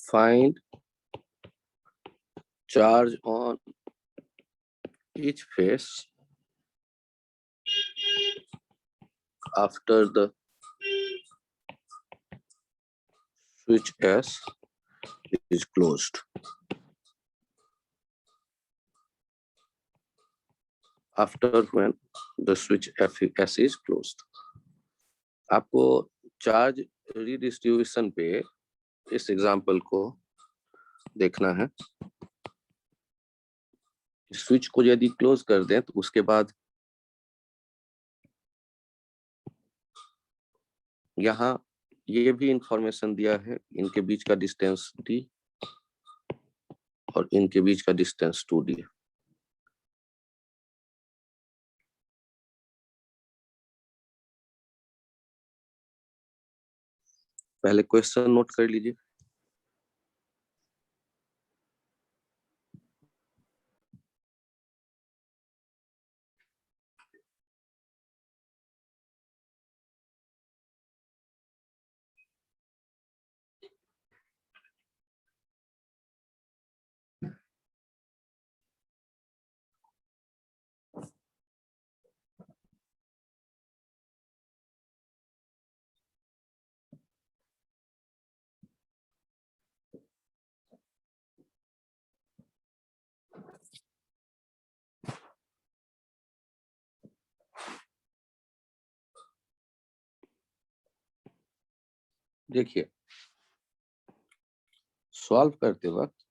find charge on each face after the switch S is closed. After when the switch S is closed. आपको charge redistribution पे इस example को देखना है। Switch को यदि क्लोज कर दें तो उसके बाद यहाँ ये भी इंफॉर्मेशन दिया है, इनके बीच का डिस्टेंस d और इनके बीच का डिस्टेंस 2d। पहले क्वेश्चन नोट कर लीजिए। देखिए, सॉल्व करते वक्त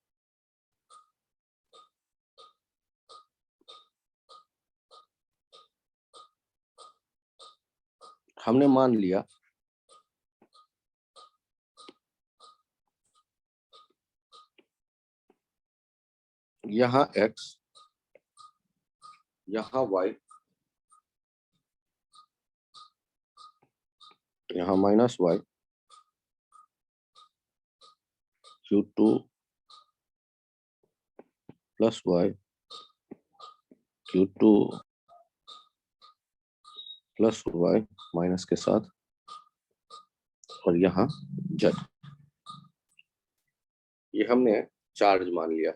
हमने मान लिया यहाँ x, यहाँ y, यहाँ minus y, q2 plus y, q2 plus y minus के साथ, और यहाँ z। ये हमने चार्ज मान लिया।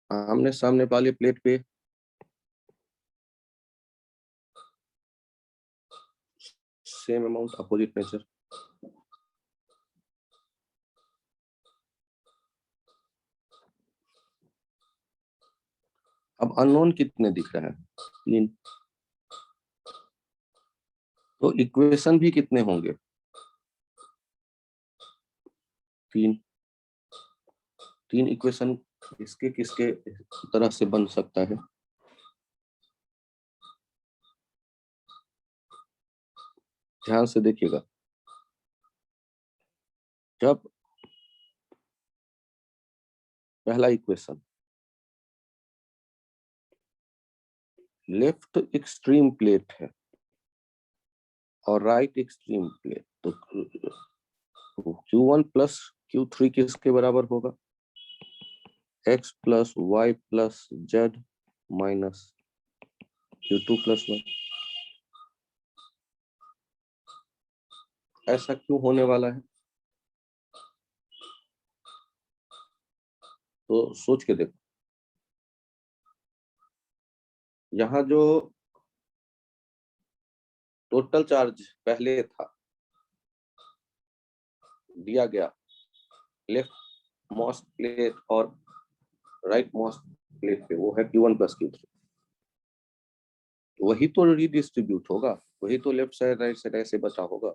आमने सामने वाले प्लेट पे सेम अमाउंट अपोजिट नेचर। अब अननोन कितने दिख रहे हैं? 3। तो इक्वेशन भी कितने होंगे? 3। 3 इक्वेशन इसके किसके तरह से बन सकता है? ध्यान से देखिएगा। जब पहला इक्वेशन लेफ्ट एक्सट्रीम प्लेट है और राइट एक्सट्रीम प्लेट, तो Q1 प्लस Q3 किसके बराबर होगा? x plus y plus z minus Q2 plus y। ऐसा क्यों होने वाला है? तो सोच के देखो। यहाँ जो टोटल चार्ज पहले था दिया गया लेफ्ट मोस्ट प्लेट और राइट मोस्ट प्लेट पे, वो है Q1 प्लस Q3। वही तो रीडिस्ट्रीब्यूट होगा, वही तो लेफ्ट साइड राइट साइड ऐसे बचा होगा।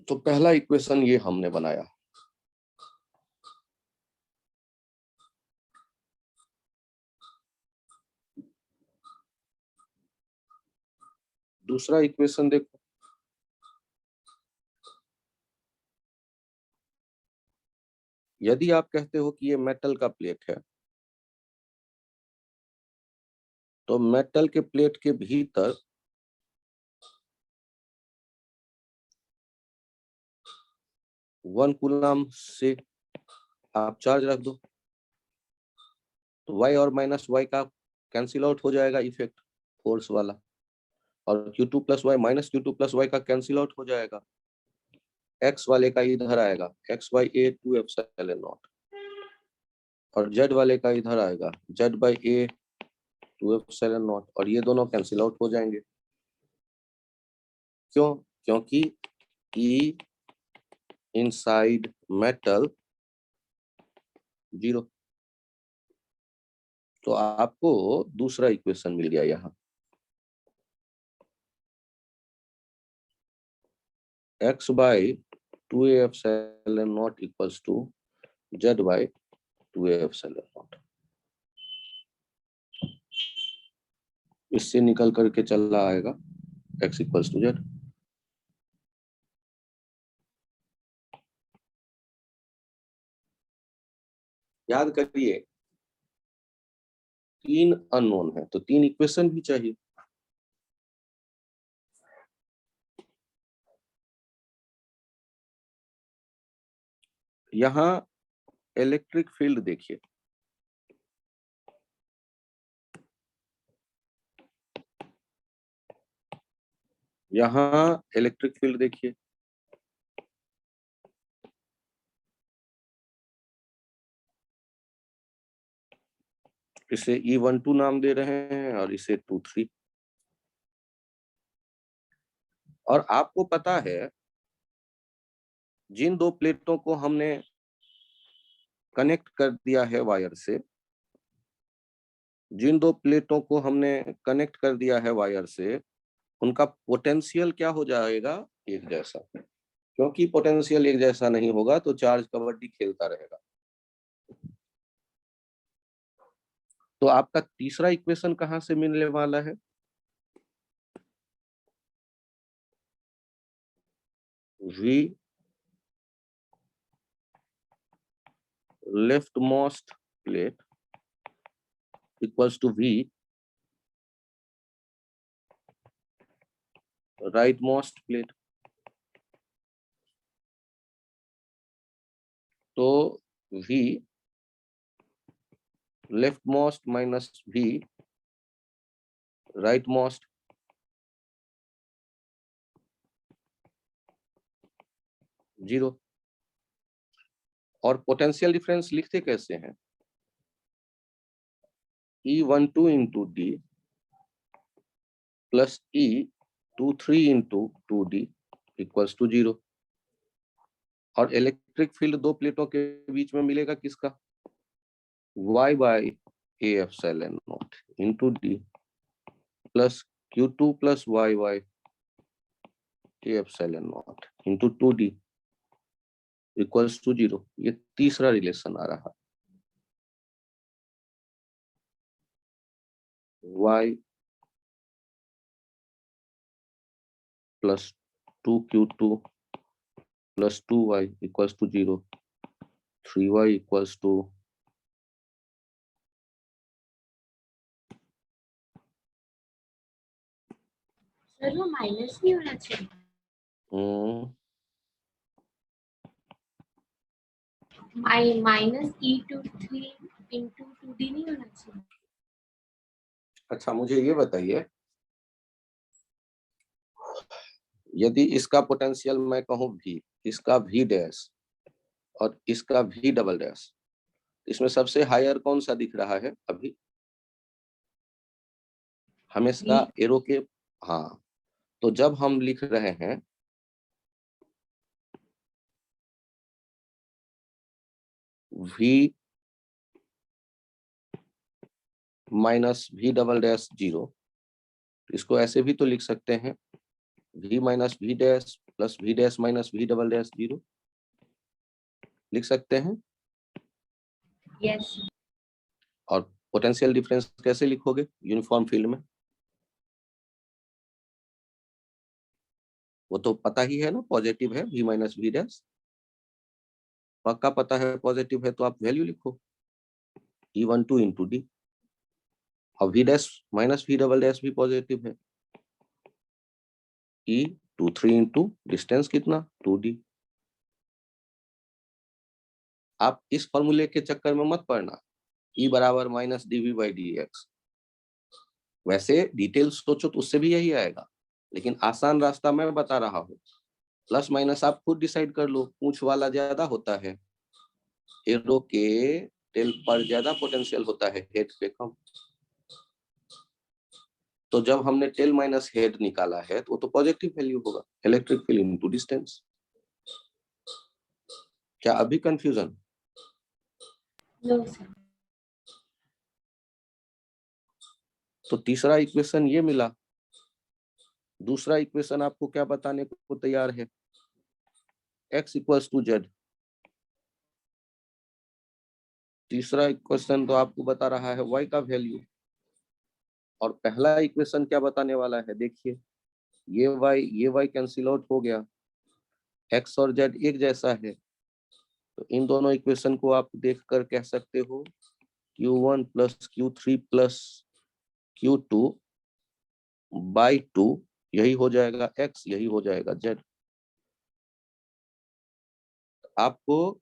तो पहला इक्वेशन ये हमने बनाया। दूसरा इक्वेशन देखो, यदि आप कहते हो कि ये मेटल का प्लेट है, तो मेटल के प्लेट के भीतर वन कूलम से आप चार्ज रख दो, तो y और माइनस y का कैंसिल आउट हो जाएगा इफेक्ट फोर्स वाला, और Q2 plus y minus Q2 plus y का कैंसिल आउट हो जाएगा, x वाले का इधर आएगा x by a 2 epsilon naught, और z वाले का इधर आएगा z by a 2 epsilon naught, और ये दोनों कैंसिल आउट हो जाएंगे। क्यों? क्योंकि E इनसाइड मेटल 0। तो आपको दूसरा इक्वेशन मिल गया यहाँ, x by 2a epsilon naught equals to z by 2a epsilon naught. इससे निकल करके चला आएगा x इक्वल्स टू z। याद करिए 3 अननोन है तो 3 इक्वेशन भी चाहिए। यहाँ इलेक्ट्रिक फील्ड देखिए, यहाँ इलेक्ट्रिक फील्ड देखिए, इसे E12 नाम दे रहे हैं और इसे 23। और आपको पता है जिन दो प्लेटों को हमने कनेक्ट कर दिया है वायर से, जिन दो प्लेटों को हमने कनेक्ट कर दिया है वायर से, उनका पोटेंशियल क्या हो जाएगा? एक जैसा। क्योंकि पोटेंशियल एक जैसा नहीं होगा तो चार्ज कबड्डी खेलता रहेगा। तो आपका तीसरा इक्वेशन कहां से मिलने वाला है? V left most plate equals to V right most plate. तो V left most minus V right most, zero. और पोटेंशियल डिफरेंस लिखते कैसे हैं? E12 into D plus E23 into 2D equals to 0। और इलेक्ट्रिक फील्ड दो प्लेटों के बीच में मिलेगा किसका? Y by a epsilon naught into D plus Q2 plus y by a epsilon naught into 2D equals to 0। ये तीसरा रिलेशन आ रहा। Y plus 2Q2 plus 2y equals to 0, 3y equals to sir वो minus नहीं होना चाहिए। Minus E23 into 2D नहीं होना चाहिए। अच्छा मुझे ये बताइए, यदि इसका पोटेंशियल मैं कहूं V, इसका V डैश और इसका V डबल डैश, इसमें सबसे हायर कौन सा दिख रहा है अभी? हमेशा एरो के, हाँ। तो जब हम लिख रहे हैं V minus V double dash 0, इसको ऐसे भी तो लिख सकते हैं V minus V dash plus V dash minus V double dash 0, लिख सकते हैं। यस। और पोटेंशियल डिफरेंस कैसे लिखोगे यूनिफॉर्म फील्ड में? वो तो पता ही है ना, पॉजिटिव है V माइनस V डैश, पक्का पता है पॉजिटिव है, तो आप वैल्यू लिखो E12 इंटू डी, और V dash minus V double dash भी पॉजिटिव है, E23 इंटू डिस्टेंस कितना 2D। आप इस फॉर्मूले के चक्कर में मत पड़ना, E बराबर माइनस dV बाई dx। वैसे डिटेल सोचो तो उससे भी यही आएगा, लेकिन आसान रास्ता मैं बता रहा हूँ, प्लस माइनस आप खुद डिसाइड कर लो। पूंछ वाला ज्यादा होता है, एरो के टेल पर ज्यादा पोटेंशियल होता है, हेड पे कम। तो जब हमने टेल माइनस हेड निकाला है तो वो तो पॉजिटिव वैल्यू होगा, इलेक्ट्रिक फील्ड इनटू डिस्टेंस। क्या अभी कंफ्यूजन? No sir. तो तीसरा इक्वेशन ये मिला। दूसरा इक्वेशन आपको क्या बताने को तैयार है? x equals to z. तीसरा इक्वेशन तो आपको बता रहा है y का वैल्यू, और पहला इक्वेशन क्या बताने वाला है? देखिए, ये y कैंसिल आउट हो गया, x और z एक जैसा है, तो इन दोनों इक्वेशन को आप देखकर कह सकते हो q1 plus q3 plus q2 by 2, यही हो जाएगा x, यही हो जाएगा z। आपको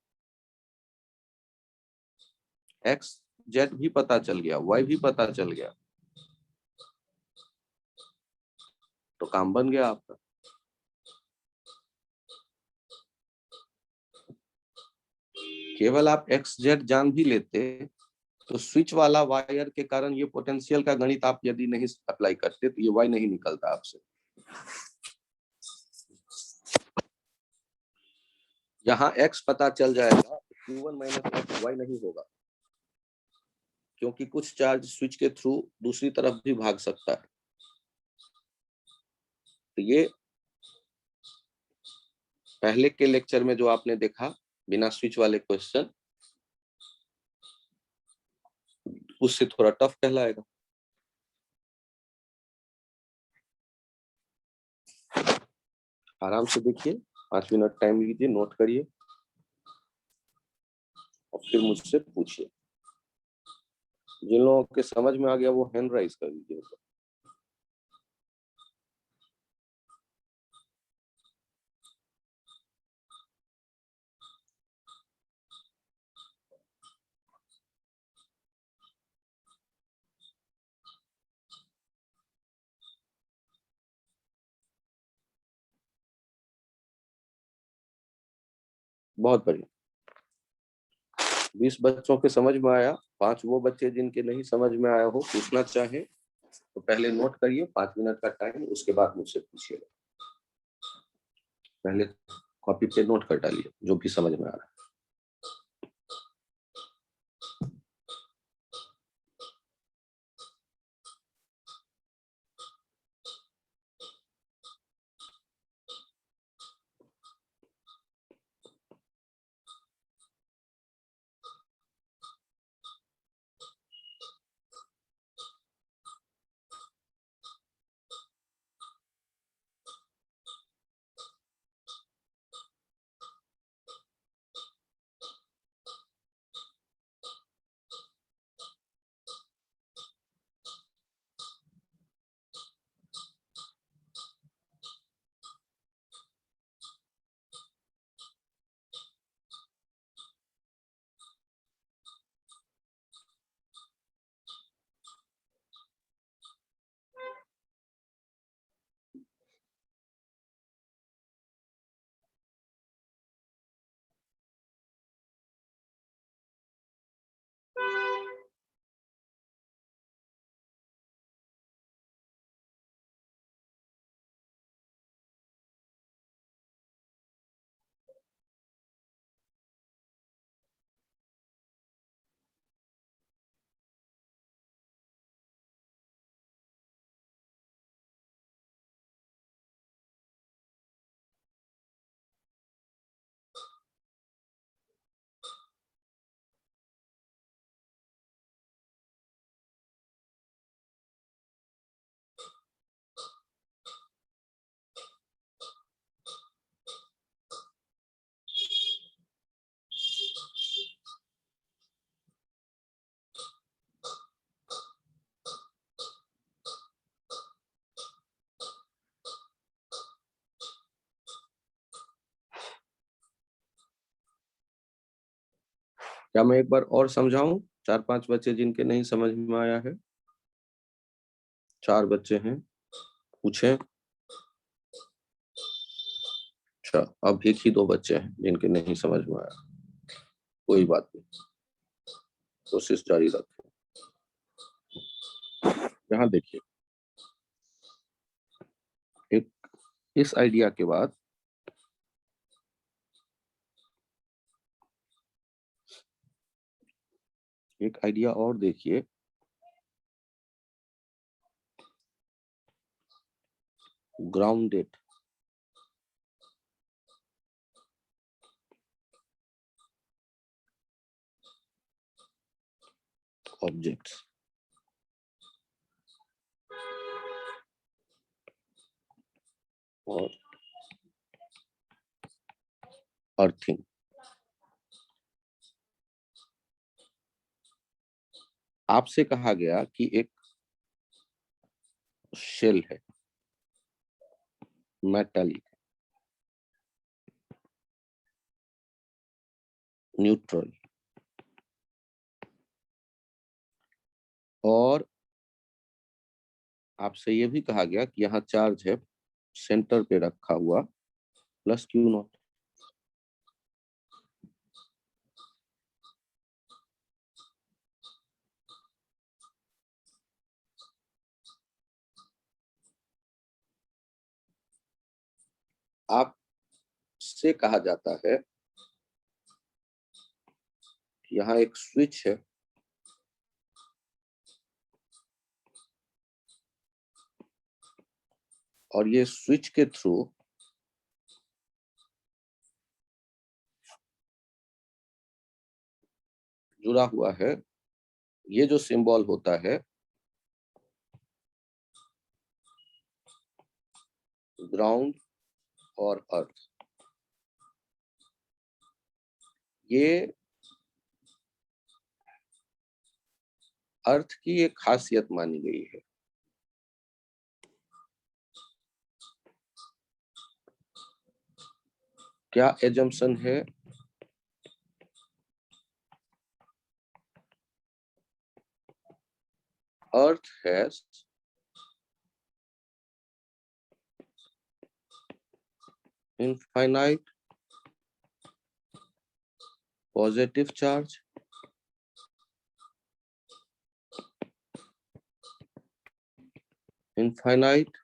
x z भी पता चल गया, y भी पता चल गया, तो काम बन गया आपका। केवल आप एक्स जेड जान भी लेते तो स्विच वाला वायर के कारण ये पोटेंशियल का गणित आप यदि नहीं अप्लाई करते तो ये वाई नहीं निकलता आपसे। यहाँ एक्स पता चल जाएगा, Q1 माइनस एक्स वाई नहीं होगा, क्योंकि कुछ चार्ज स्विच के थ्रू दूसरी तरफ भी भाग सकता है। तो ये पहले के लेक्चर में जो आपने देखा बिना स्विच वाले क्वेश्चन, उससे थोड़ा टफ कहलाएगा। आराम से देखिए, 5 मिनट टाइम लीजिए, नोट करिए और फिर मुझसे पूछिए। जिन लोगों के समझ में आ गया वो हैंड राइज कर दीजिए। बहुत बढ़िया, 20 बच्चों के समझ में आया। 5 वो बच्चे जिनके नहीं समझ में आया हो, पूछना चाहे तो पहले नोट करिए, 5 मिनट का टाइम, उसके बाद मुझसे पूछिएगा। पहले कॉपी पे नोट कर डालिए जो भी समझ में आ रहा है। क्या मैं एक बार और समझाऊं? 4-5 बच्चे जिनके नहीं समझ में आया है, 4 बच्चे हैं, पूछें। अच्छा, अब एक ही दो बच्चे हैं जिनके नहीं समझ में आया, कोई बात नहीं, कोशिश जारी रखें। यहाँ देखिए, एक इस आइडिया के बाद एक आइडिया और देखिए, ग्राउंडेड ऑब्जेक्ट्स और अर्थिंग। आपसे कहा गया कि एक शेल है, मेटालिक, न्यूट्रल, और आपसे ये भी कहा गया कि यहाँ चार्ज है सेंटर पे रखा हुआ प्लस क्यू नॉट। आपसे कहा जाता है कि यहाँ एक स्विच है और ये स्विच के थ्रू जुड़ा हुआ है। ये जो सिंबल होता है ग्राउंड और अर्थ, ये अर्थ की एक खासियत मानी गई है। क्या एजम्पशन है? Earth has infinite positive charge infinite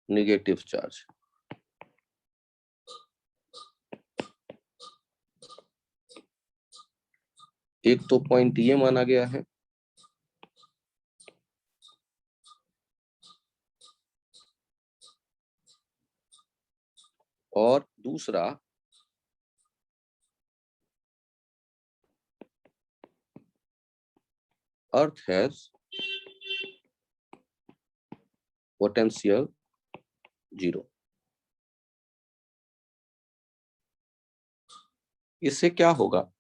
negative charge। एक तो पॉइंट ये माना गया है, और दूसरा अर्थ हैज पोटेंशियल 0। इससे क्या होगा?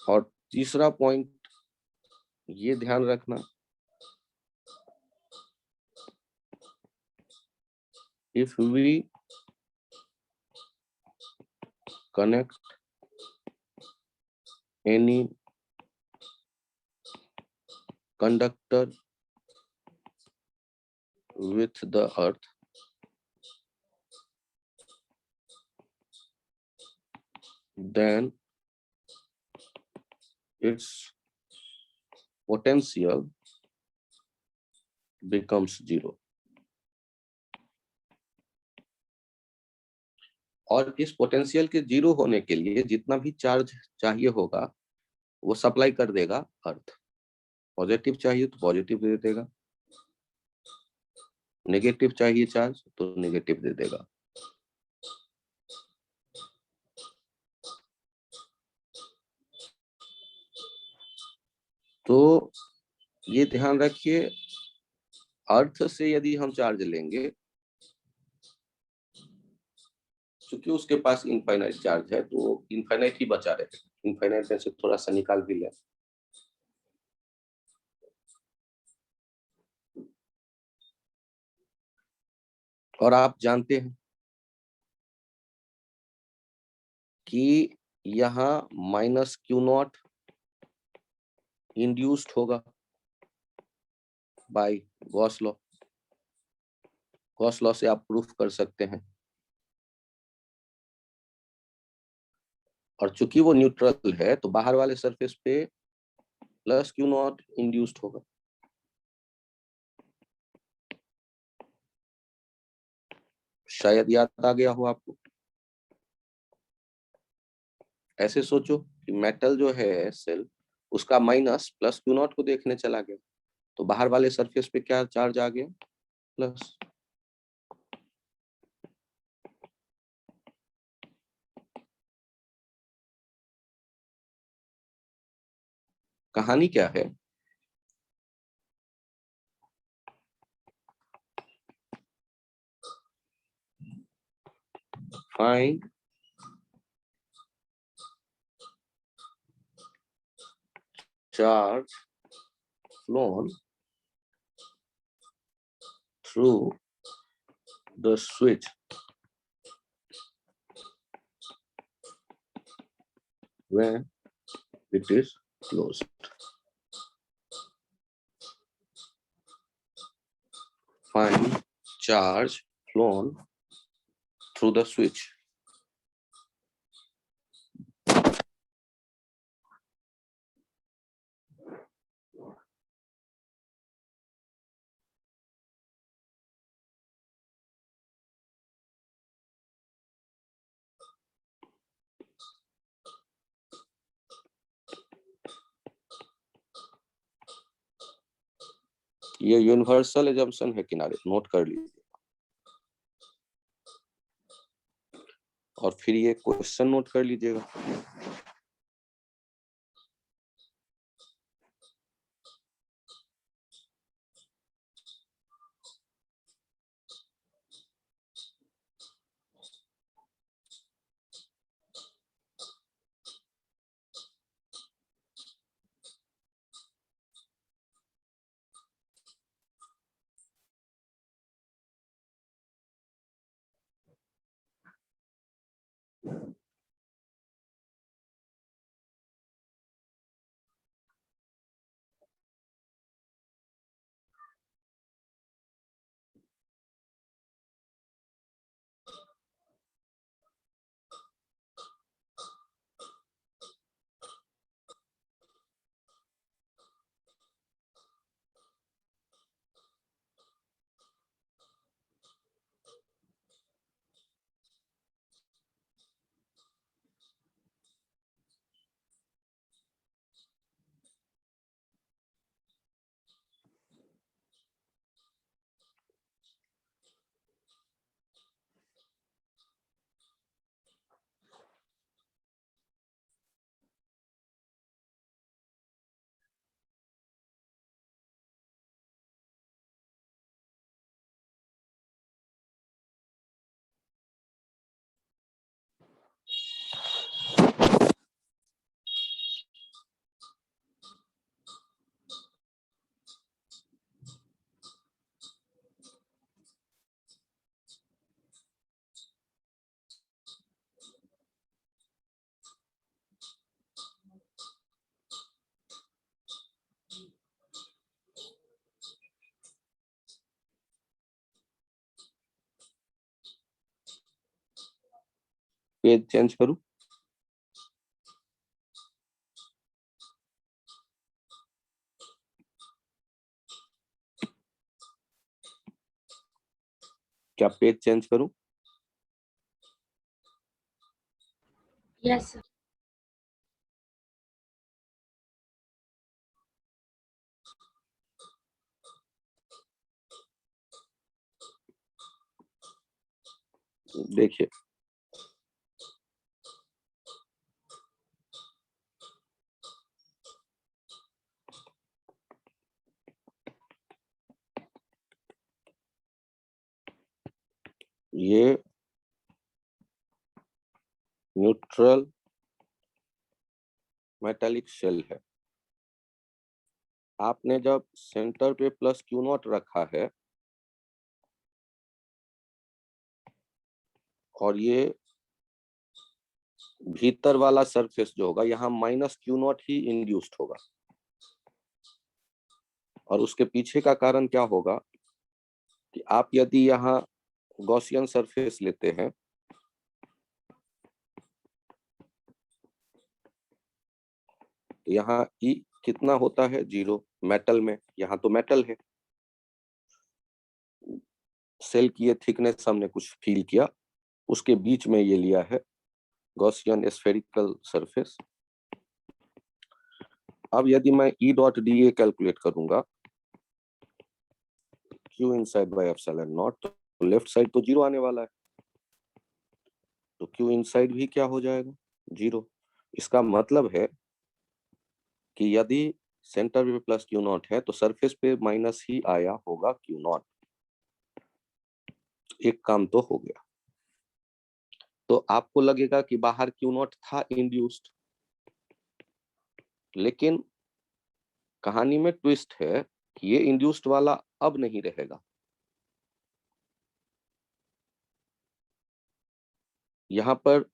और तीसरा पॉइंट ये ध्यान रखना, if we connect any conductor with the earth, then its potential becomes 0। और इस पोटेंशियल के 0 होने के लिए जितना भी चार्ज चाहिए होगा वो सप्लाई कर देगा अर्थ। पॉजिटिव चाहिए तो पॉजिटिव दे देगा, नेगेटिव चाहिए चार्ज तो नेगेटिव दे देगा। तो ये ध्यान रखिए, अर्थ से यदि हम चार्ज लेंगे, क्योंकि उसके पास इनफाइनाइट चार्ज है तो इनफाइनाइट ही बचा रहेगा। इनफाइनाइट में से थोड़ा सा निकाल भी लें, और आप जानते हैं कि यहाँ माइनस क्यू नॉट इंड्यूस्ड होगा by Gauss law. Gauss law से आप प्रूफ कर सकते हैं। और चूंकि वो न्यूट्रल है तो बाहर वाले सरफेस पे प्लस क्यू नॉट इंड्यूस्ड होगा। शायद याद आ गया हो आपको। ऐसे सोचो कि मेटल जो है सेल, उसका माइनस प्लस क्यू नॉट को देखने चला गया, तो बाहर वाले सरफेस पे क्या चार्ज आ गया? प्लस। कहानी क्या है? Find charge flown through the switch when it is closed. Find charge flown through the switch. ये यूनिवर्सल एजम्पशन है किनारे, नोट कर लीजिए। और फिर ये क्वेश्चन नोट कर लीजिएगा। पेज चेंज करूं? क्या पेज चेंज करूं? Yes, sir. देखिए, ये न्यूट्रल मेटालिक शेल है। आपने जब सेंटर पे प्लस क्यू नॉट रखा है और ये भीतर वाला सरफेस जो होगा, यहाँ minus q not he induced होगा। और उसके पीछे का कारण क्या होगा कि आप यदि यहाँ गॉसियन सरफेस लेते हैं, तो यहाँ ई कितना होता है, 0। मेटल में, यहाँ तो मेटल है, सेल की ये थिकनेस हमने कुछ फील किया, उसके बीच में ये लिया है गॉसियन स्फेरिकल सरफेस। अब यदि मैं E dot D A calculate करूंगा, Q inside by epsilon naught, तो लेफ्ट साइड तो 0 आने वाला है, तो क्यू इनसाइड भी क्या हो जाएगा, 0। इसका मतलब है कि यदि सेंटर पे प्लस क्यू नॉट है तो सरफेस पे माइनस ही आया होगा क्यू नॉट। एक काम तो हो गया। तो आपको लगेगा कि बाहर क्यू नॉट था इंड्यूस्ड, लेकिन कहानी में ट्विस्ट है कि ये इंड्यूस्ड वाला अब नहीं रहेगा। यहां पर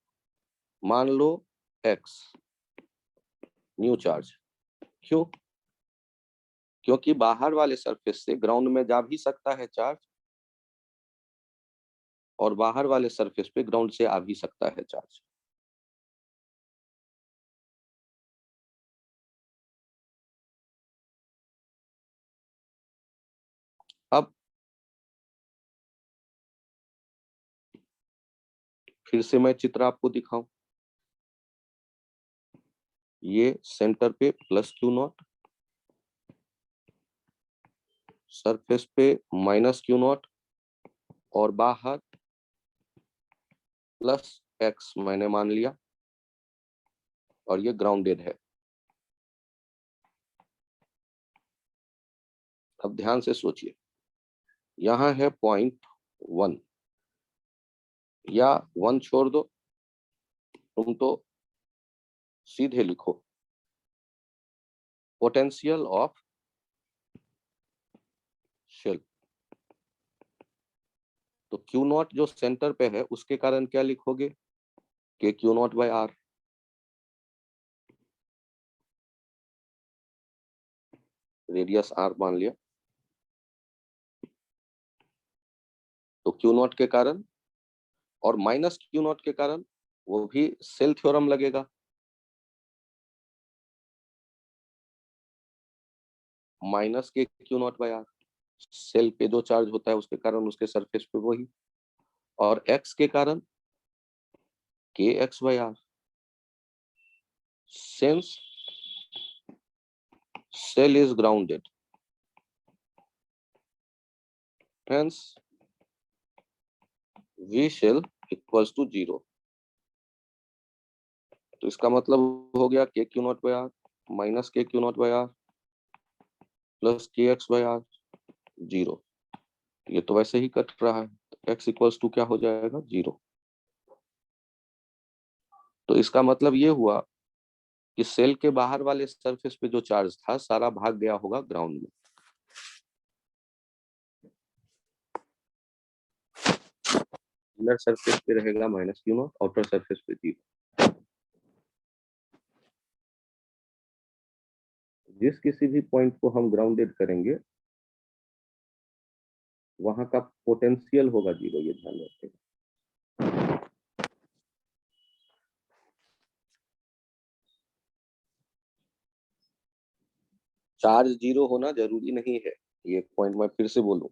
मान लो x न्यू चार्ज, क्यों? क्योंकि बाहर वाले सरफेस से ग्राउंड में जा भी सकता है चार्ज, और बाहर वाले सरफेस पे ग्राउंड से आ भी सकता है चार्ज। अब फिर से मैं चित्र आपको दिखाऊं, ये सेंटर पे प्लस क्यू नॉट, सरफेस पे माइनस क्यू नॉट, और बाहर प्लस एक्स मैंने मान लिया, और ये ग्राउंडेड है। अब ध्यान से सोचिए, यहां है 0.1, या 1 छोड़ दो, तुम तो सीधे लिखो पोटेंशियल ऑफ शेल। तो क्यू नॉट जो सेंटर पे है उसके कारण क्या लिखोगे, k Q naught by r. Radius r मान लिया, तो क्यू नॉट के कारण और माइनस क्यू नॉट के कारण वो भी सेल थ्योरम लगेगा। माइनस के Q naught by r, shell पे जो चार्ज होता है उसके कारण उसके सरफेस पे वही, और एक्स के कारण k x by r. Since cell is grounded, hence v shell equals to 0। तो इसका मतलब हो गया K Q naught by R minus के Q naught by R plus K x by R 0। ये तो वैसे ही कट रहा है, तो x इक्वल्स टू क्या हो जाएगा, 0। तो इसका मतलब ये हुआ कि सेल के बाहर वाले सरफेस पे जो चार्ज था सारा भाग गया होगा ग्राउंड में। इनर सरफेस पे रहेगा minus q not, outer surface पे 0। जिस किसी भी पॉइंट को हम ग्राउंडेड करेंगे वहां का पोटेंशियल होगा 0, ये ध्यान रखें। चार्ज 0 होना जरूरी नहीं है, ये पॉइंट मैं फिर से बोलूं,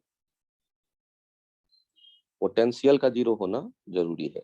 पोटेंशियल का 0 होना जरूरी है।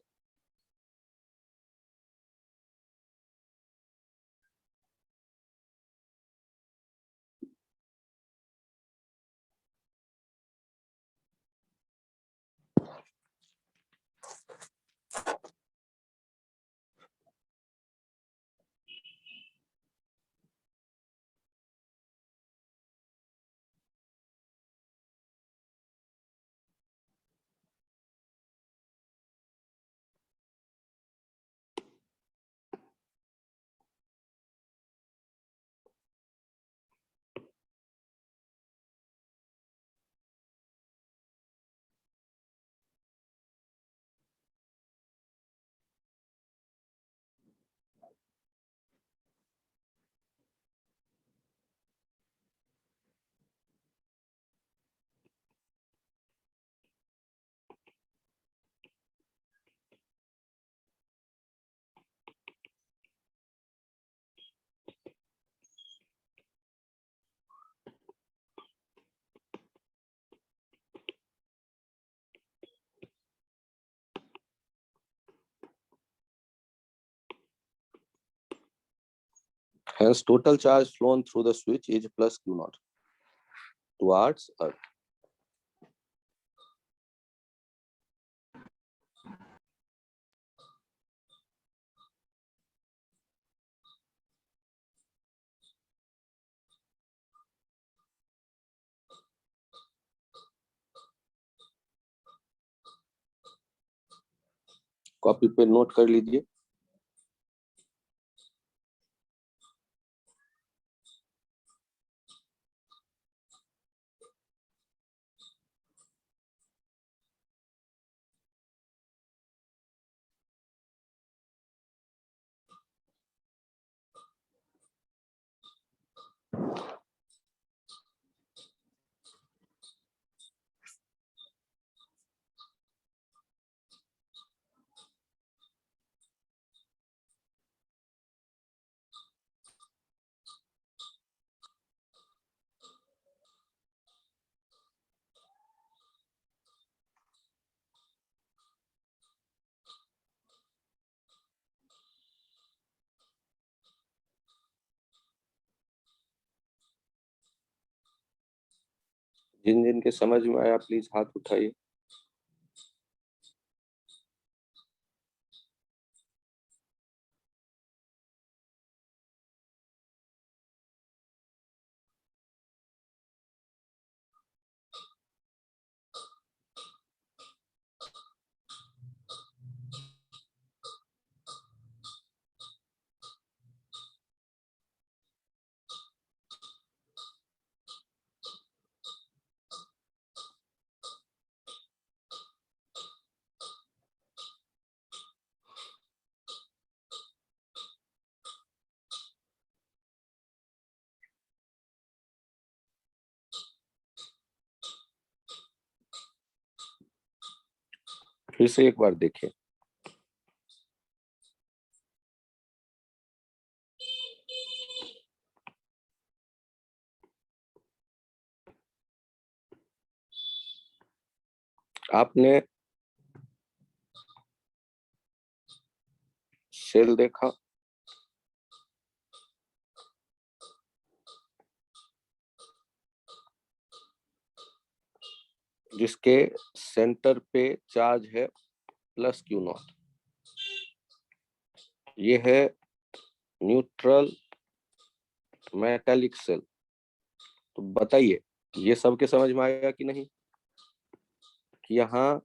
Hence, total charge flown through the switch is plus Q naught towards Earth. Copy पे नोट कर लीजिए। जिन जिन के समझ में आया प्लीज हाथ उठाइए। फिर से एक बार देखिए। आपने सेल देखा, जिसके सेंटर पे चार्ज है प्लस Q नॉट। ये है न्यूट्रल मेटालिक सेल। तो बताइए ये सबके समझ में आएगा कि नहीं कि यहाँ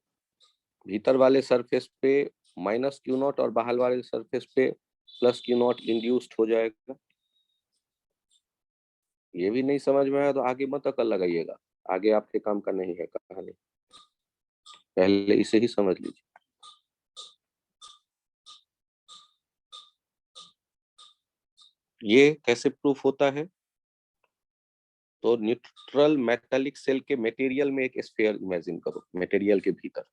भीतर वाले सरफेस पे माइनस Q नॉट और बाहर वाले सरफेस पे प्लस Q नॉट इंड्यूस्ड हो जाएगा। ये भी नहीं समझ में आया तो आगे मत अकल लगाइएगा, आगे आपके काम का नहीं है कहानी, पहले इसे ही समझ लीजिए। ये कैसे प्रूफ होता है? तो न्यूट्रल मेटालिक सेल के मटेरियल में एक स्फीयर इमेजिन करो, मटेरियल के भीतर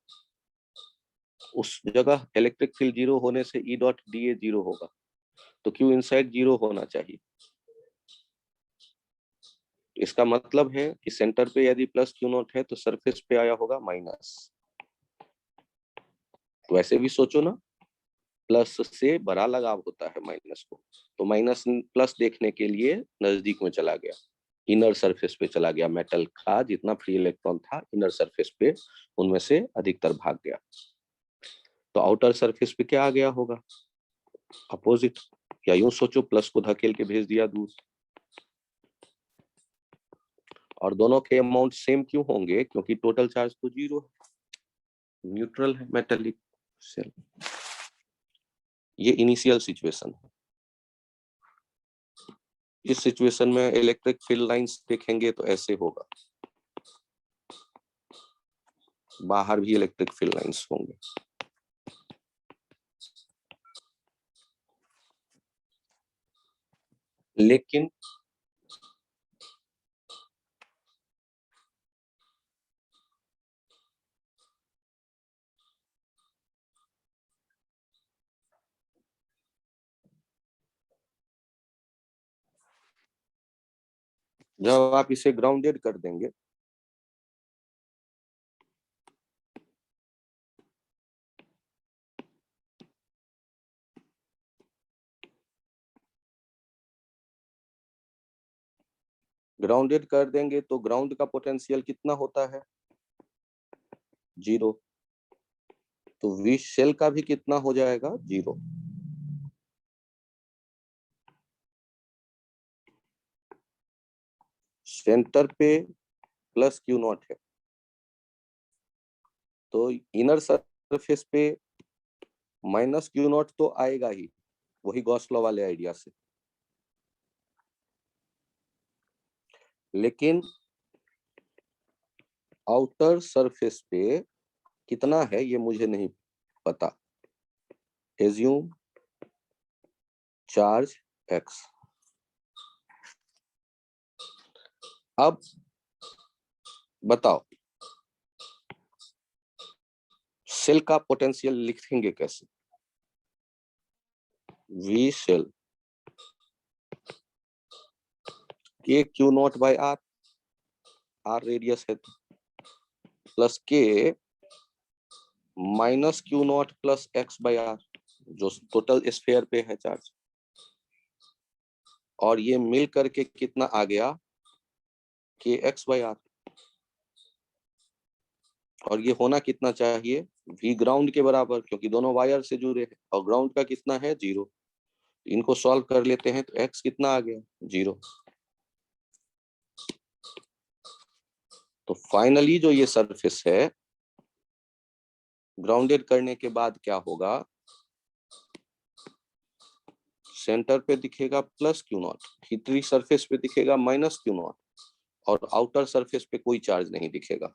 उस जगह इलेक्ट्रिक फील्ड जीरो होने से ई डॉट डी ए जीरो होगा, तो क्यू इनसाइड जीरो होना चाहिए। इसका मतलब है कि सेंटर पे यदि प्लस क्यू नॉट है तो सरफेस पे आया होगा माइनस। तो ऐसे भी सोचो ना, प्लस से बड़ा लगाव होता है माइनस को, तो माइनस प्लस देखने के लिए नजदीक में चला गया, इनर सरफेस पे चला गया, मेटल का जितना फ्री इलेक्ट्रॉन था इनर सरफेस पे उनमें से अधिकतर भाग गया। तो आउटर सरफेस पे क्या आ गया होगा? अपोजिट। या यूं सोचो प्लस को धकेल के भेज दिया दूर। और दोनों के अमाउंट सेम क्यों होंगे? क्योंकि टोटल चार्ज तो जीरो है, न्यूट्रल है मेटालिक सेल। ये इनिशियल सिचुएशन है। इस सिचुएशन में इलेक्ट्रिक फील्ड लाइंस देखेंगे तो ऐसे होगा, बाहर भी इलेक्ट्रिक फील्ड लाइंस होंगे। लेकिन जब आप इसे ग्राउंडेड कर देंगे ग्राउंडेड कर देंगे तो ग्राउंड का पोटेंशियल कितना होता है? 0। तो वी शेल का भी कितना हो जाएगा? 0। सेंटर पे प्लस क्यू नॉट है, तो इनर सरफेस पे माइनस क्यू नॉट तो आएगा ही, वही गॉस लॉ वाले आइडिया से। लेकिन आउटर सरफेस पे कितना है ये मुझे नहीं पता। Assume charge x। अब बताओ सेल का पोटेंशियल लिखेंगे कैसे? V shell k Q naught by r, r radius है, plus k minus q naught plus x by r, जो टोटल स्फीयर पे है चार्ज, और ये मिल करके कितना आ गया? के एक्स बाय आर। और ये होना कितना चाहिए? वी ग्राउंड के बराबर, क्योंकि दोनों वायर से जुड़े हैं, और ग्राउंड का कितना है? 0। इनको सॉल्व कर लेते हैं तो x कितना आ गया? 0। तो फाइनली जो ये सरफेस है, ग्राउंडेड करने के बाद क्या होगा? सेंटर पे दिखेगा प्लस क्यू नॉट, भीतरी सरफेस पे दिखेगा माइनस क्यू नॉट, और आउटर सरफेस पे कोई चार्ज नहीं दिखेगा।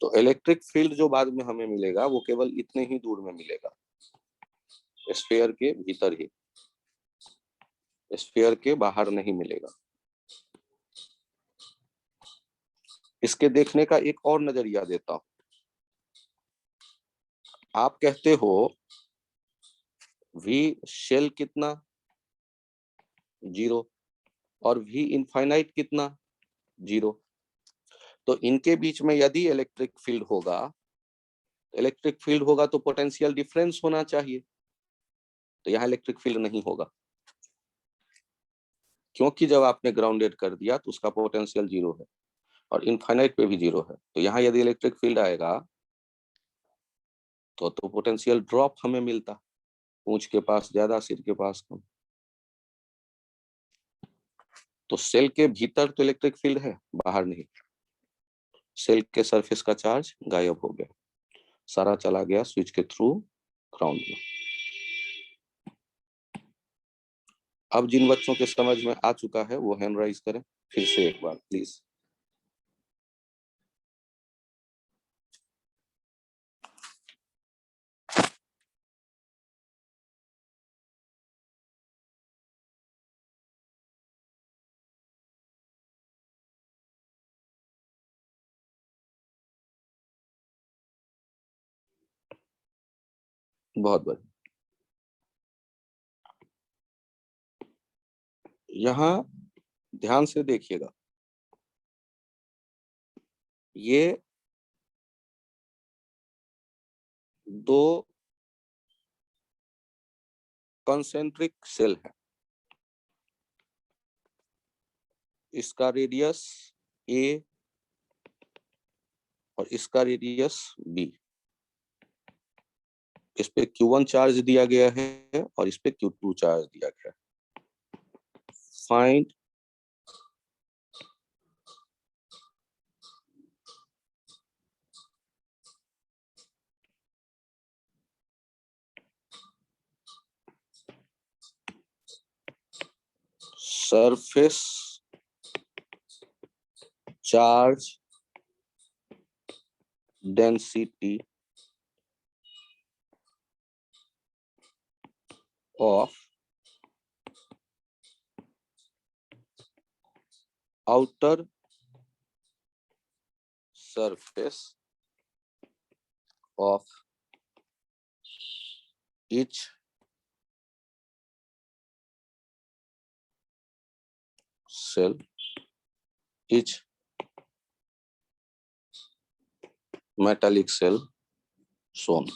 तो इलेक्ट्रिक फील्ड जो बाद में हमें मिलेगा वो केवल इतने ही दूर में मिलेगा, स्फीयर के भीतर ही, स्फीयर के बाहर नहीं मिलेगा। इसके देखने का एक और नजरिया देता हूं। आप कहते हो वी शेल कितना? 0। और वी इनफाइनाइट कितना? 0। तो इनके बीच में यदि इलेक्ट्रिक फील्ड होगा तो पोटेंशियल डिफरेंस होना चाहिए। तो यहाँ इलेक्ट्रिक फील्ड नहीं होगा, क्योंकि जब आपने ग्राउंडेड कर दिया तो उसका पोटेंशियल 0 है, और इनफाइनाइट पे भी 0 है। तो यहाँ यदि इलेक्ट्रिक फील्ड आएगा तो पोटेंशियल ड्रॉप हमें मिलता, पूंछ के पास ज्यादा, सिर के पास कम। तो सेल के भीतर तो इलेक्ट्रिक फील्ड है, बाहर नहीं। सेल के सरफेस का चार्ज गायब हो गया, सारा चला गया स्विच के थ्रू ग्राउंड में। अब जिन बच्चों के समझ में आ चुका है वो हैंड राइज करें फिर से एक बार प्लीज। बहुत बढ़िया। यहाँ ध्यान से देखिएगा, ये दो कंसेंट्रिक सेल है, इसका रेडियस a और इसका रेडियस b। इस पे Q1 चार्ज दिया गया है और इस पे Q2 चार्ज दिया गया है। Find surface charge density of outer surface of each cell, each metallic cell shown।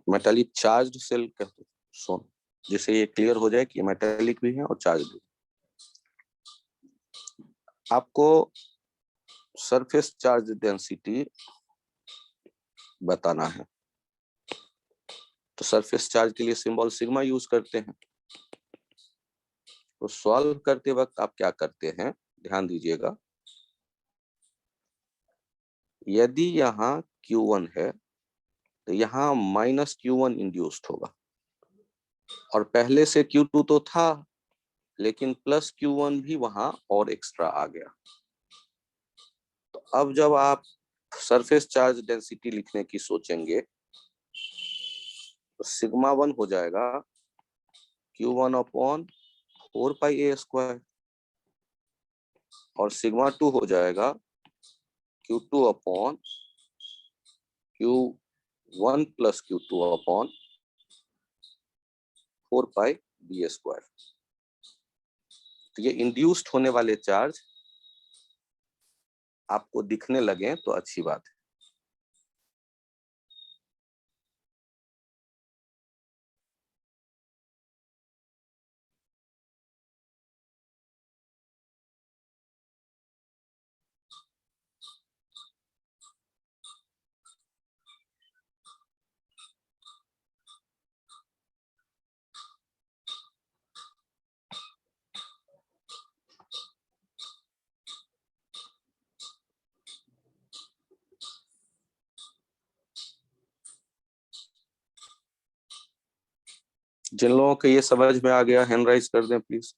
Metallic charged shell कहते हैं, सोन, जिससे ये क्लियर हो जाए कि मेटालिक भी है और चार्ज भी। आपको सरफेस चार्ज डेंसिटी बताना है, तो सरफेस चार्ज के लिए सिंबल सिग्मा यूज करते हैं। तो सॉल्व करते वक्त आप क्या करते हैं, ध्यान दीजिएगा। यदि यहाँ Q1 है तो यहाँ माइनस Q1 इंड्यूस्ड होगा, और पहले से Q2 तो था, लेकिन प्लस Q1 भी वहां और एक्स्ट्रा आ गया। तो अब जब आप सरफेस चार्ज डेंसिटी लिखने की सोचेंगे तो सिग्मा 1 हो जाएगा Q1 अपॉन 4πa² और सिग्मा 2 हो जाएगा Q2 upon Q1 plus Q2 upon 4πb²। तो ये इंड्यूस्ड होने वाले चार्ज आपको दिखने लगे तो अच्छी बात है। जिन लोगों को ये समझ में आ गया हैंड राइज कर दें प्लीज।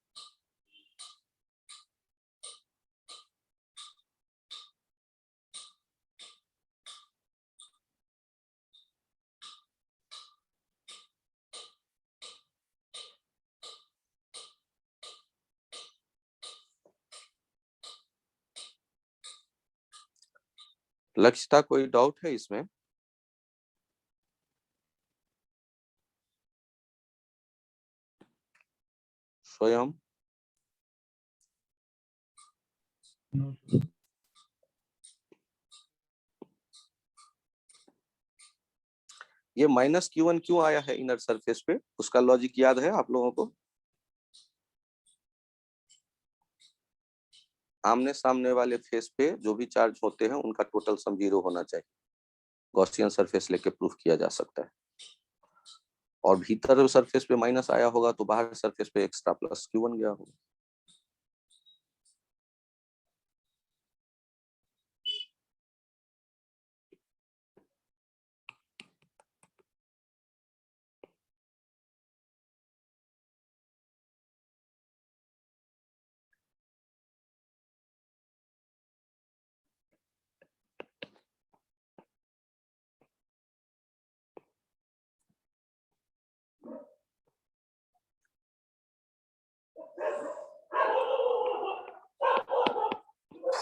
लक्षिता, कोई डाउट है इसमें? स्वयं ये माइनस Q1 क्यों आया है इनर सरफेस पे, उसका लॉजिक याद है आप लोगों को? आमने सामने वाले फेस पे जो भी चार्ज होते हैं उनका टोटल सम 0 होना चाहिए। गॉसियन सरफेस लेके प्रूफ किया जा सकता है। और भीतर सरफेस पे माइनस आया होगा तो बाहर सरफेस पे एक्स्ट्रा प्लस Q1 गया होगा।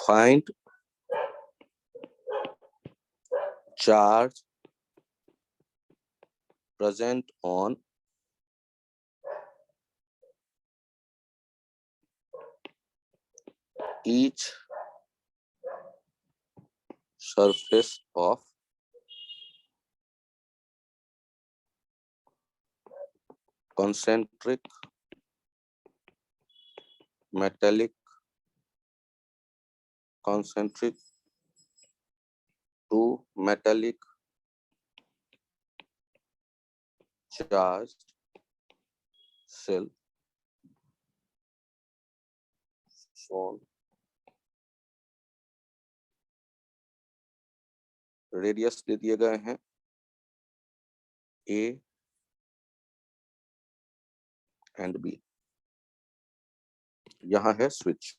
Find charge present on each surface of concentric metallic concentric to metallic charged cell shown। Radius दे दिए गए हैं A एंड B। यहाँ है switch.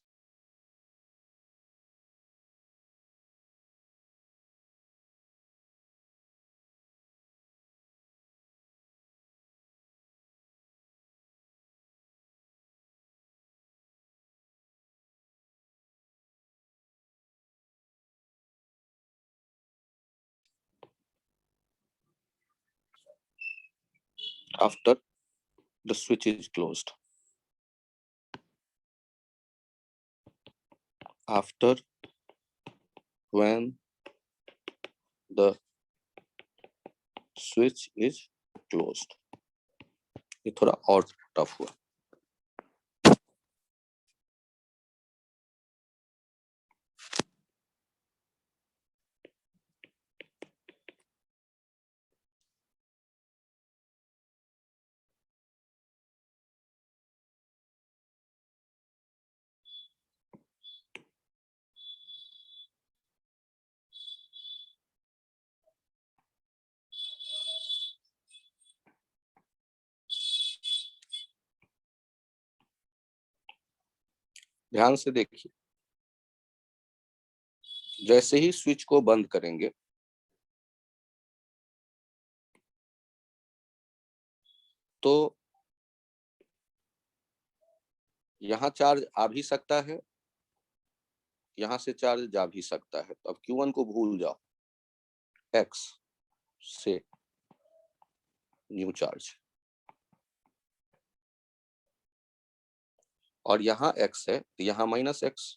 After the switch is closed, after when the switch is closed. ये थोड़ा और tough हुआ। ध्यान से देखिए, जैसे ही स्विच को बंद करेंगे तो यहां चार्ज आ भी सकता है, यहां से चार्ज जा भी सकता है। तो अब Q1 को भूल जाओ, X से न्यू चार्ज, और यहाँ X है तो यहाँ -X,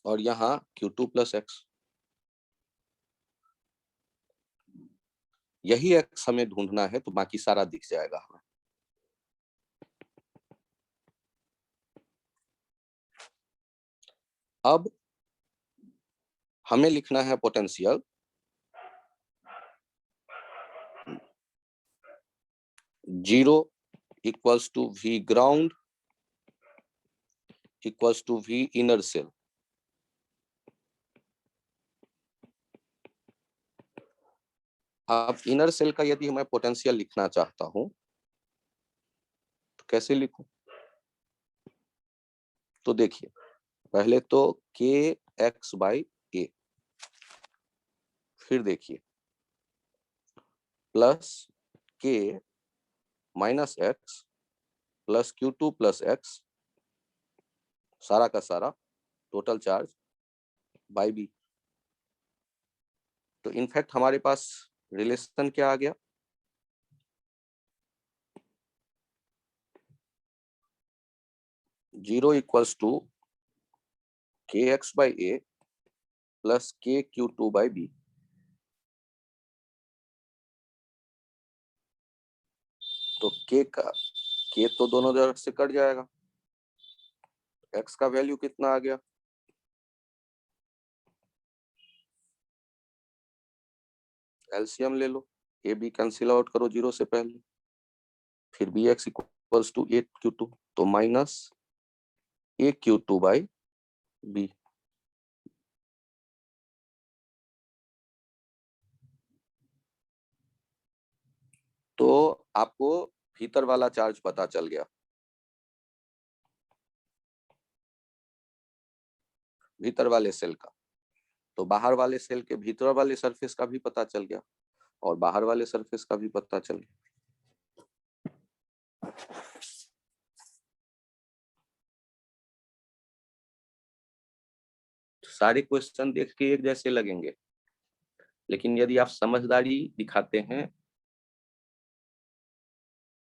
और यहाँ Q2 + X। यही X हमें ढूंढना है, तो बाकी सारा दिख जाएगा हमें। अब हमें लिखना है potential 0 = V ground = V inner shell. अब इनर सेल का यदि मैं पोटेंशियल लिखना चाहता हूं तो कैसे लिखूं? तो देखिए, पहले तो KX/A, फिर देखिए +K - X + Q2 + X, सारा का सारा टोटल चार्ज बाई B। तो इनफैक्ट हमारे पास रिलेशन क्या आ गया? Zero = KX/A + KQ2/B। तो K तो दोनों तरफ से कट जाएगा, X का वैल्यू कितना आ गया? एलसीएम ले लो, AB कैंसिल आउट करो 0 से पहले, फिर BX = AQ2, तो -AQ2/B। तो आपको भीतर वाला चार्ज पता चल गया, भीतर वाले सेल का। तो बाहर वाले सेल के भीतर वाले सरफेस का भी पता चल गया, और बाहर वाले सरफेस का भी पता चल गया। सारे क्वेश्चन देख के एक जैसे लगेंगे, लेकिन यदि आप समझदारी दिखाते हैं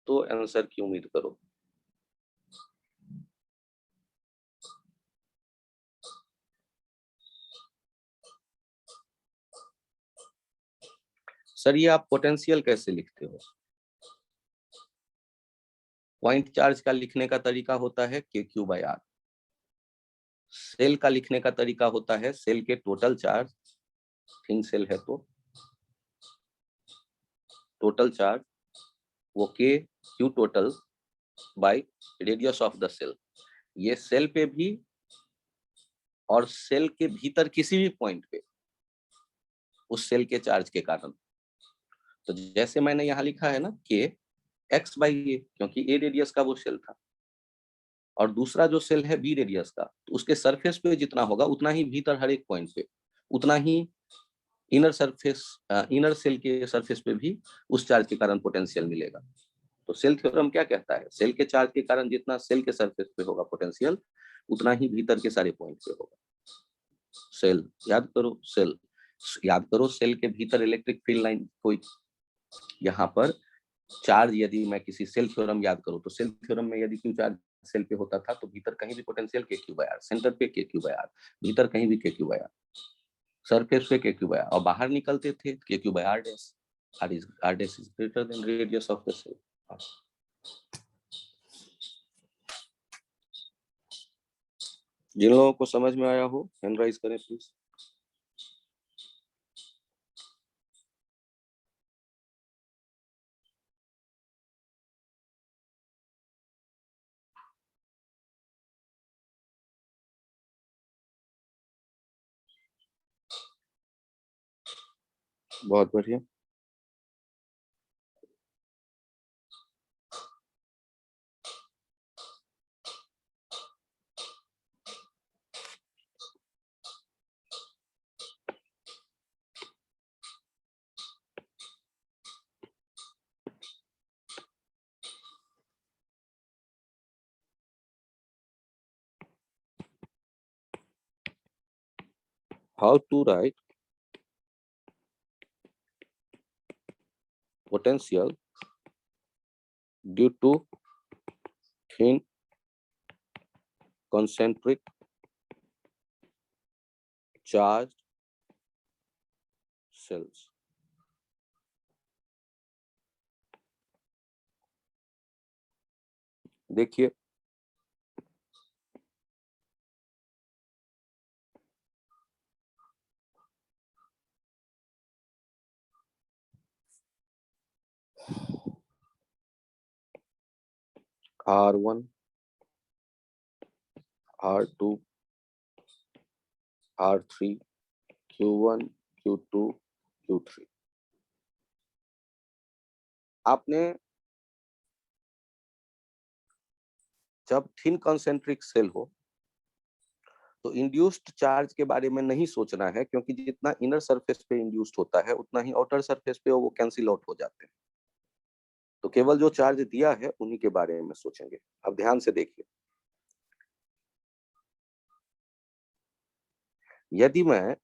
तो आंसर की उम्मीद करो। सर ये आप पोटेंशियल कैसे लिखते हो? पॉइंट चार्ज का लिखने का तरीका होता है KQ/R। सेल का लिखने का तरीका होता है सेल के टोटल चार्ज, थिन सेल है तो टोटल चार्ज, वो KQ total by radius of the shell. ये सेल पे भी और सेल के भीतर किसी भी पॉइंट पे उस सेल के चार्ज के कारण। तो जैसे मैंने यहाँ लिखा है ना KX/A, क्योंकि A रेडियस का वो सेल था, और दूसरा जो सेल है B रेडियस का, तो उसके सरफेस पे जितना होगा उतना ही भीतर हर एक पॉइंट पे उतना ही इनर सरफेस, इनर सेल के सरफेस पे भी उस चार्ज के कारण पोटेंशियल मिलेगा। तो सेल थ्योरम क्या कहता है? सेल के चार्ज के कारण जितना सेल के सरफेस पे होगा पोटेंशियल, उतना ही भीतर के सारे पॉइंट पे होगा। सेल याद करो, सेल याद करो, सेल के भीतर इलेक्ट्रिक फील्ड लाइन कोई, यहाँ पर चार्ज, यदि मैं किसी सेल थ्योरम याद करूं तो सेल थ्योरम में यदि क्यू चार्ज सेल पे होता था तो भीतर कहीं भी पोटेंशियल KQ/R, सेंटर पे KQ/R, भीतर कहीं भी KQ/R, सरफेस पे KQ/R, और बाहर निकलते थे KQ/R dash. r dash is greater than radius of the cell. जिन लोगों को समझ में आया हो हैंड राइज करें प्लीज। बहुत बढ़िया। How to write potential due to thin concentric charged cells। देखिए R1, R2, R3, Q1, Q2, Q3। आपने जब थिन कंसेंट्रिक सेल हो तो इंड्यूस्ड चार्ज के बारे में नहीं सोचना है, क्योंकि जितना इनर सरफेस पे इंड्यूस्ड होता है उतना ही आउटर सरफेस पे वो कैंसिल आउट हो जाते हैं। तो केवल जो चार्ज दिया है उन्हीं के बारे में सोचेंगे। अब ध्यान से देखिए, यदि मैं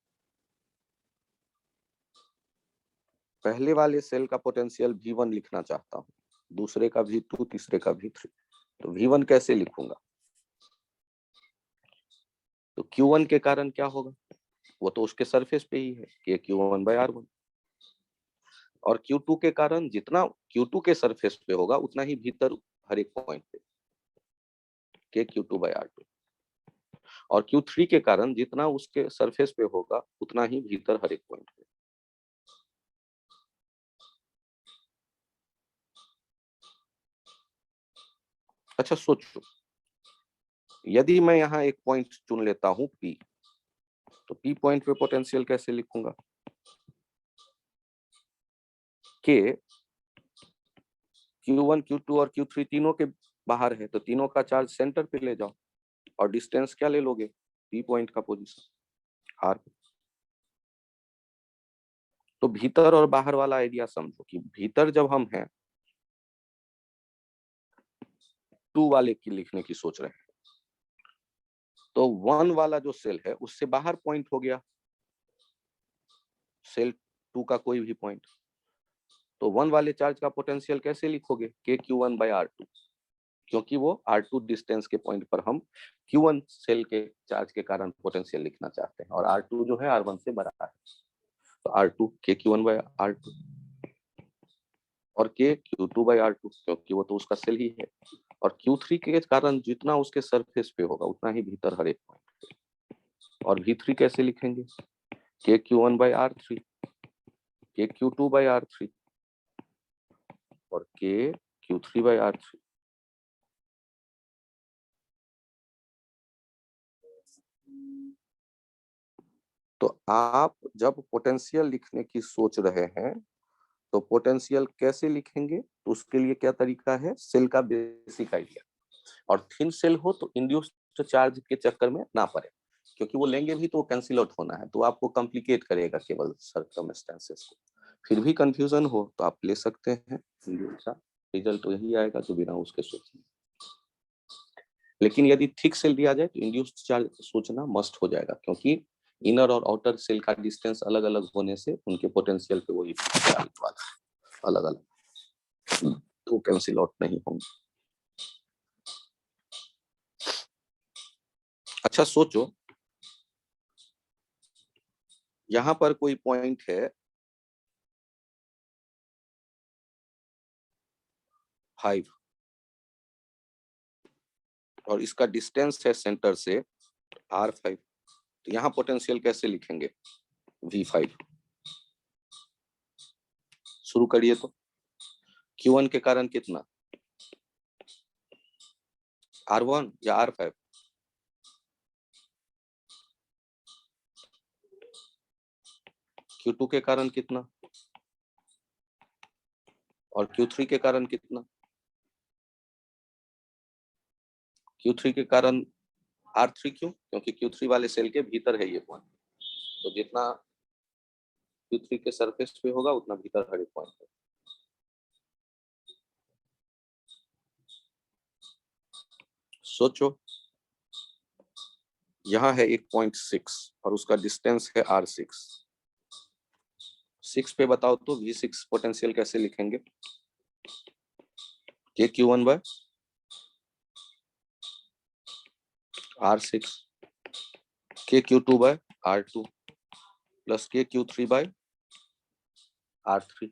पहले वाले सेल का पोटेंशियल V1 लिखना चाहता हूं, दूसरे का V2, तीसरे का V3, तो V1 कैसे लिखूंगा? तो Q1 के कारण क्या होगा? वो तो उसके सरफेस पे ही है, कि Q1/R1। और Q2 के कारण जितना Q2 के सरफेस पे होगा उतना ही भीतर हर एक पॉइंट पे, के Q2/R2। और Q3 के कारण जितना उसके सरफेस पे होगा उतना ही भीतर हर एक पॉइंट पे। अच्छा सोचो, यदि मैं यहाँ एक पॉइंट चुन लेता हूँ P, तो P पॉइंट पे पोटेंशियल कैसे लिखूंगा? के Q1, Q2 और Q3 तीनों के बाहर है, तो तीनों का चार्ज सेंटर पे ले जाओ और डिस्टेंस क्या ले लोगे? P पॉइंट का पोजीशन R। तो भीतर और बाहर वाला आइडिया समझो कि भीतर जब हम हैं 2 वाले की लिखने की सोच रहे हैं, तो 1 वाला जो सेल है उससे बाहर पॉइंट हो गया सेल 2 का कोई भी पॉइंट। तो 1 वाले चार्ज का पोटेंशियल कैसे लिखोगे? के Q1/R2, क्योंकि वो R2 डिस्टेंस के पॉइंट पर हम Q1 सेल के चार्ज के कारण पोटेंशियल लिखना चाहते हैं, और R2 जो है R1 से बड़ा है, तो R2 के Q1/R2 और के Q2/R2, क्योंकि वो तो उसका सेल ही है। और Q3 के कारण जितना उसके सरफेस पे होगा उतना ही भीतर हर एक पॉइंट। और V3 कैसे लिखेंगे? के Q1/R3, के Q2/R3 और के Q3/R3। तो आप जब पोटेंशियल लिखने की सोच रहे हैं तो पोटेंशियल कैसे लिखेंगे? तो उसके लिए क्या तरीका है? सेल का बेसिक आइडिया। और थिन सेल हो तो इंड्यूस्ड चार्ज के चक्कर में ना पड़े, क्योंकि वो लेंगे भी तो कैंसिल आउट होना है, तो आपको कॉम्प्लिकेट करेगा केवल सर्कमस्टेंसेस को। फिर भी कंफ्यूजन हो तो आप ले सकते हैं, रिजल्ट तो यही आएगा जो बिना उसके सोचने। लेकिन यदि थिक सेल दिया जाए तो इंड्यूस्ड चार्ज सोचना मस्ट हो जाएगा, क्योंकि इनर और आउटर सेल का डिस्टेंस अलग अलग होने से उनके पोटेंशियल पे वो इफेक्ट वाला अलग अलग, तो कैंसिल आउट नहीं होंगे। अच्छा सोचो, यहाँ पर कोई पॉइंट है 5 और इसका डिस्टेंस है सेंटर से R5, तो यहाँ पोटेंशियल कैसे लिखेंगे? V5। शुरू करिए तो। Q1 के कारण कितना? R1 या R5? Q2 के कारण कितना? और Q3 के कारण कितना? Q3 के कारण R3 क्यों? क्योंकि Q3 वाले सेल के भीतर है ये पॉइंट, तो जितना Q3 के सरफेस पे होगा उतना भीतर हर एक पॉइंट है। सोचो, यहाँ है एक पॉइंट 6 और उसका डिस्टेंस है R6। 6 पे बताओ तो V6 पोटेंशियल कैसे लिखेंगे? KQ1 bye R6, KQ2 bye R2 plus KQ3 bye R3।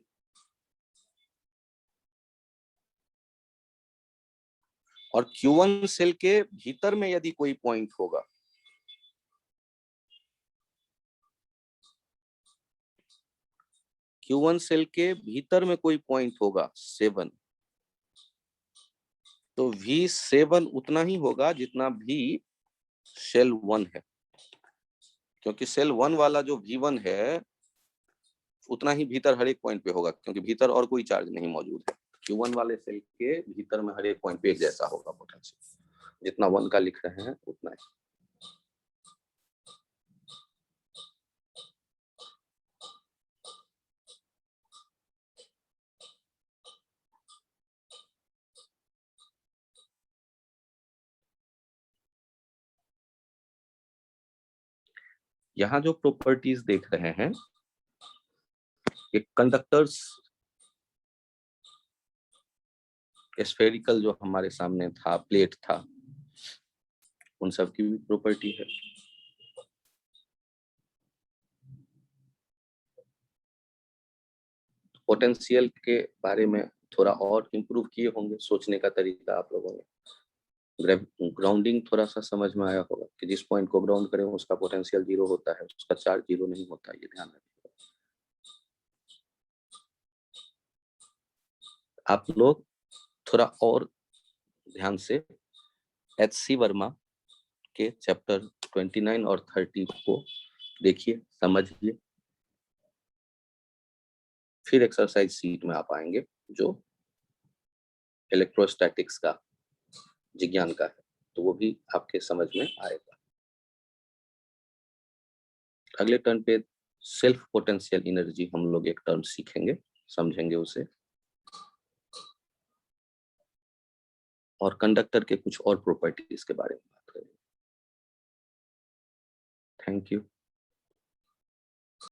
और Q1 सेल के भीतर में यदि कोई पॉइंट होगा, Q1 सेल के भीतर में कोई पॉइंट होगा 7, तो V7 उतना ही होगा जितना भी सेल 1 है, क्योंकि सेल 1 वाला जो V1 है उतना ही भीतर हर एक पॉइंट पे होगा, क्योंकि भीतर और कोई चार्ज नहीं मौजूद है। Q1 वाले सेल के भीतर में हर एक पॉइंट पे एक जैसा होगा पोटेंशियल, जितना 1 का लिख रहे हैं उतना ही। यहाँ जो प्रॉपर्टीज देख रहे हैं, ये कंडक्टर्स स्फेरिकल जो हमारे सामने था, प्लेट था, उन सब की भी प्रॉपर्टी है। पोटेंशियल के बारे में थोड़ा और इम्प्रूव किए होंगे, सोचने का तरीका आप लोगों ने। ग्राउंडिंग थोड़ा सा समझ में आया होगा कि जिस पॉइंट को ग्राउंड करें उसका पोटेंशियल 0 होता है, उसका चार्ज 0 नहीं होता, ये ध्यान रखिएगा। आप लोग थोड़ा और ध्यान से HC वर्मा के चैप्टर 29 और 30 को देखिए, समझिए, फिर एक्सरसाइज सीट में आप आएंगे जो इलेक्ट्रोस्टैटिक्स का विज्ञान का है, तो वो भी आपके समझ में आएगा। अगले टर्न पे सेल्फ पोटेंशियल एनर्जी हम लोग एक टर्म सीखेंगे, समझेंगे उसे, और कंडक्टर के कुछ और प्रॉपर्टीज के बारे में बात करेंगे। Thank you.